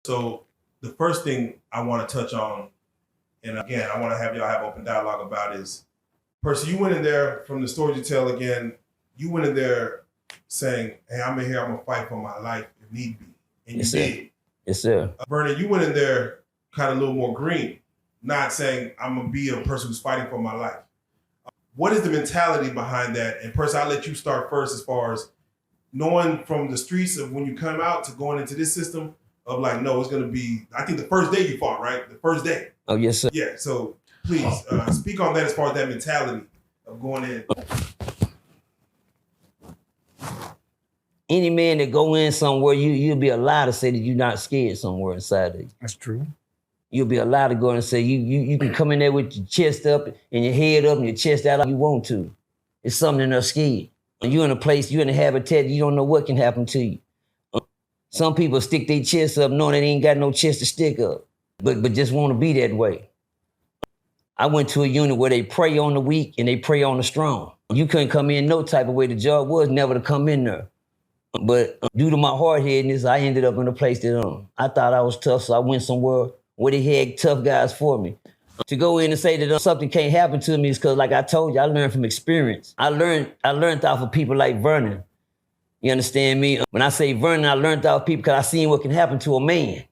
So the first thing I want to touch on, and again, I want to have y'all have open dialogue about is, Percy, you went in there from the stories you tell again, you went in there saying, hey, I'm in here, I'm going to fight for my life if need be. And Yes, you sir. did. Yes, sir. Vernon, you went in there kind of a little more green, not saying I'm going to be a person who's fighting for my life. What is the mentality behind that? And Percy, I'll let you start first as far as knowing from the streets of when you come out to going into this system of like, no, it's going to be, I think the first day you fought, right? The first day. Oh, yes, sir. Yeah, so please speak on that as far as that mentality of going in. Any man that go in somewhere, you'll be allowed to say that you're not scared somewhere inside of you. That's true. You'll be allowed to go in and say you can come in there with your chest up and your head up and your chest out if you want to. It's something they're scared. When you're in a place, you're in a habitat, you don't know what can happen to you. Some people stick their chest up knowing they ain't got no chest to stick up, but just want to be that way. I went to a unit where they prey on the weak and they prey on the strong. You couldn't come in no type of way. The job was never to come in there. But due to my hard-headedness, I ended up in a place that I thought I was tough, so I went somewhere where they had tough guys for me. To go in and say that something can't happen to me is because, like I told you, I learned from experience. I learned off of people like Vernon. You understand me? When I say Vernon, I learned off of people because I seen what can happen to a man.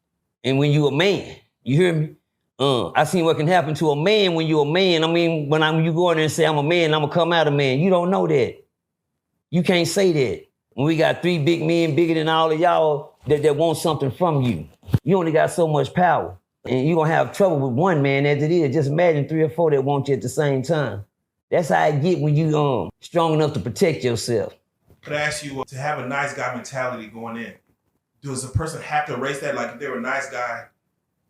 And when you a man, you hear me? I seen what can happen to a man when you a man. I mean, when you go in there and say I'm a man, I'm gonna come out a man. You don't know that. You can't say that. When we got 3 big men bigger than all of y'all that want something from you. You only got so much power. And you're gonna have trouble with one man as it is. Just imagine 3 or 4 that want you at the same time. That's how I get when you strong enough to protect yourself. Could I ask you to have a nice guy mentality going in? Does a person have to erase that? Like if they're a nice guy,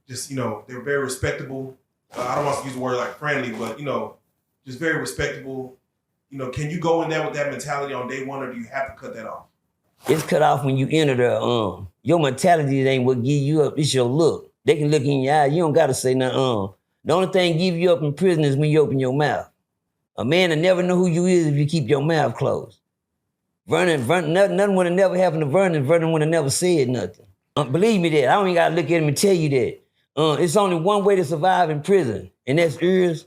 just, they're very respectable. I don't want to use the word like friendly, but, just very respectable. Can you go in there with that mentality on day one, or do you have to cut that off? It's cut off when you enter there. Your mentality ain't what give you up. It's your look. They can look in your eye. You don't got to say nothing. The only thing give you up in prison is when you open your mouth. A man will never know who you is if you keep your mouth closed. Vernon, nothing would have never happened to Vernon. Vernon would have never said nothing. Believe me that. I don't even got to look at him and tell you that. It's only one way to survive in prison, and that's ears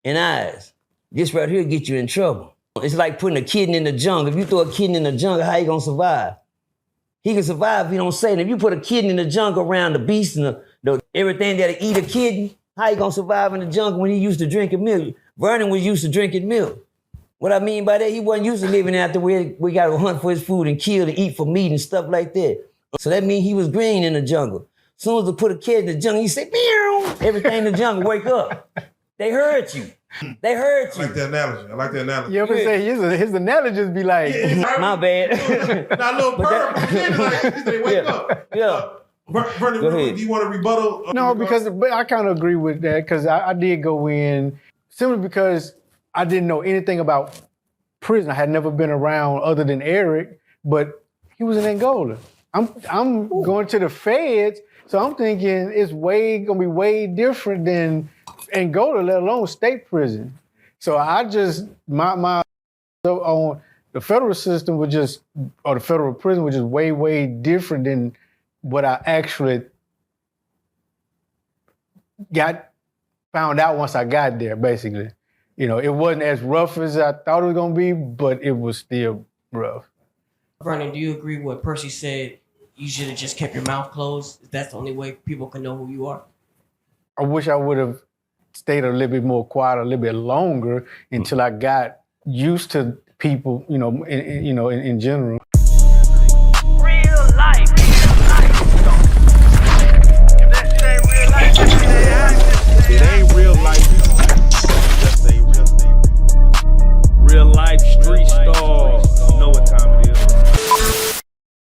and eyes. This right here get you in trouble. It's like putting a kitten in the jungle. If you throw a kitten in the jungle, how you gonna survive? He can survive if he don't say it. If you put a kitten in the jungle around the beasts and everything that'll eat a kitten, how you gonna survive in the jungle when he used to drinking milk? Vernon was used to drinking milk. What I mean by that, he wasn't used to living out there where we got to hunt for his food and kill and eat for meat and stuff like that. So that means he was green in the jungle. As soon as they put a kid in the jungle, he said, meow, everything in the jungle, wake up. They heard you. They heard you. I like the analogy. You ever say his analogies be like, my bad. Not a little bird, like, they wake up. Yeah. Vernon, do you want to rebuttal? No, but I kind of agree with that because I did go in simply because I didn't know anything about prison. I had never been around other than Eric, but he was in Angola. I'm going to the feds, so I'm thinking it's gonna be way different than Angola, let alone state prison. So I just my on the federal system or the federal prison was just way, way different than what I actually found out once I got there, basically. It wasn't as rough as I thought it was gonna be, but it was still rough. Vernon, do you agree with what Percy said? You should have just kept your mouth closed. That's the only way people can know who you are. I wish I would have stayed a little bit more quiet, a little bit longer until I got used to people, in general.